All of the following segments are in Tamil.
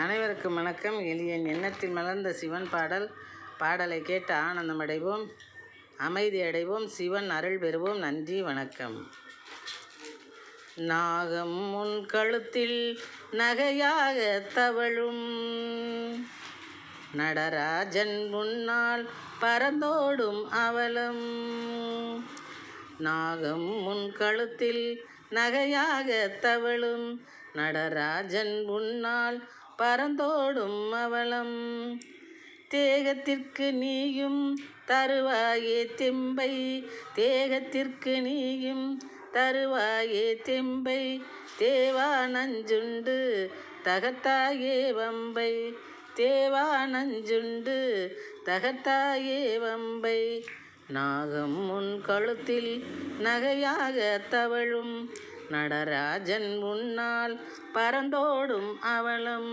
அனைவருக்கும் வணக்கம். எளியன் எண்ணத்தில் மலர்ந்த சிவன் பாடலை கேட்டு ஆனந்தமடைவோம், அமைதி அடைவோம், சிவன் அருள் பெறுவோம். நன்றி, வணக்கம். நாகம் உன் கழுத்தில் நகையாக தவழும், நடராஜன் முன்னால் பறந்தோடும் அவலம். நாகம் உன் கழுத்தில் நகையாக தவழும், நடராஜன் முன்னால் பறந்தோடும் அவலம். தேகத்திற்கு நீயும் தருவாயே தெம்பை, தேகத்திற்கு நீயும் தருவாயே தெம்பை, தேவா நஞ்சுண்டு தகர்த்தாயே வம்பை, தேவா நஞ்சுண்டு தகர்த்தாயே வம்பை. நாகம் உன் கழுத்தில் நகையாக தவழும், நடராஜன் முன்னால் பறந்தோடும் அவலம்.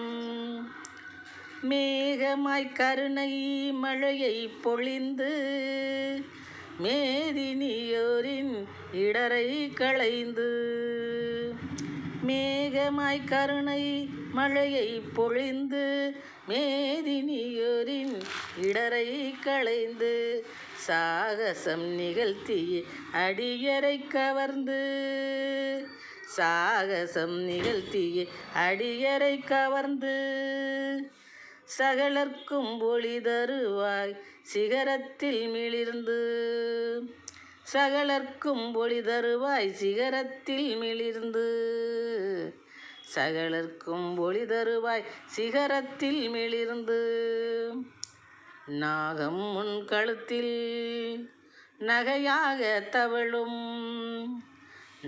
மேகமாய் கருணை மழையை பொழிந்து, மேதினியோரின் இடரை களைந்து. மேகமாய் கருணை மழையை பொழிந்து, மேதினியோரின் இடரை களைந்து. சாகசம் நிகழ்த்தி அடியரை கவர்ந்து, சாகசம் நிகழ்த்தி அடியரை கவர்ந்து. சகலர்க்கும் ஒளி தருவாய் சிகரத்தில் மிளிர்ந்து, சகலர்க்கும் ஒளி தருவாய் சிகரத்தில் மிளிர்ந்து. சகலர்க்கும் ஒளி தருவாய் சிகரத்தில் மிளிர்ந்து. நாகம் உன் கழுத்தில் நகையாக தவழும்,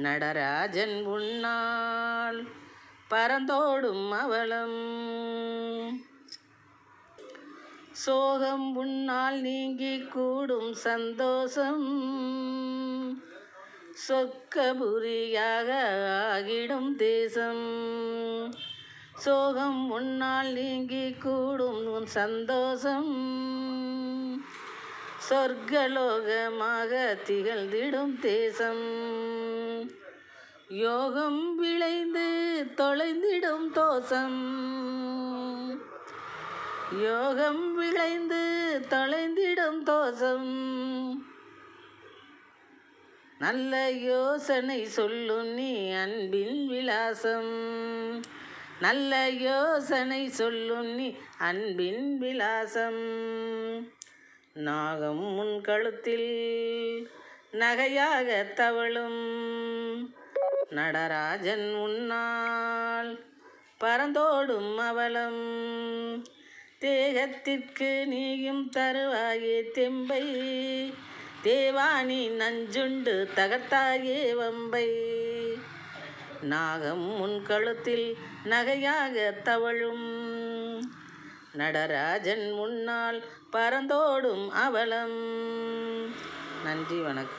நடராஜன் முன்னால் பறந்தோடும் அவலம். சோகம் உன்னால் நீங்கி கூடும் சந்தோஷம், சொர்க்கபுரியாக ஆகிடும் தேசம். சோகம் உன்னால் நீங்கி கூடும் உன் சந்தோஷம், சொர்க்கலோகமாக திகழ்ந்திடும் தேசம். யோகம் விளைந்து தொலைந்திடும் தோஷம், யோகம் விளைந்து தொலைந்திடும் தோஷம். நல்ல யோசனை சொல்லும் நீ அன்பின் விலாசம், நல்ல யோசனை சொல்லும் நீ அன்பின் விலாசம். நாகம் உன் கழுத்தில் நகையாக தவழும், நடராஜன் முன்னால் பறந்தோடும் அவலம். தேகத்திற்கு நீயும் தருவாயே தெம்பை, தேவானி நஞ்சுண்டு தகர்த்தாயே வம்பை. நாகம் உன் கழுத்தில் நகையாக தவழும், நடராஜன் முன்னால் பறந்தோடும் அவலம். நன்றி, வணக்கம்.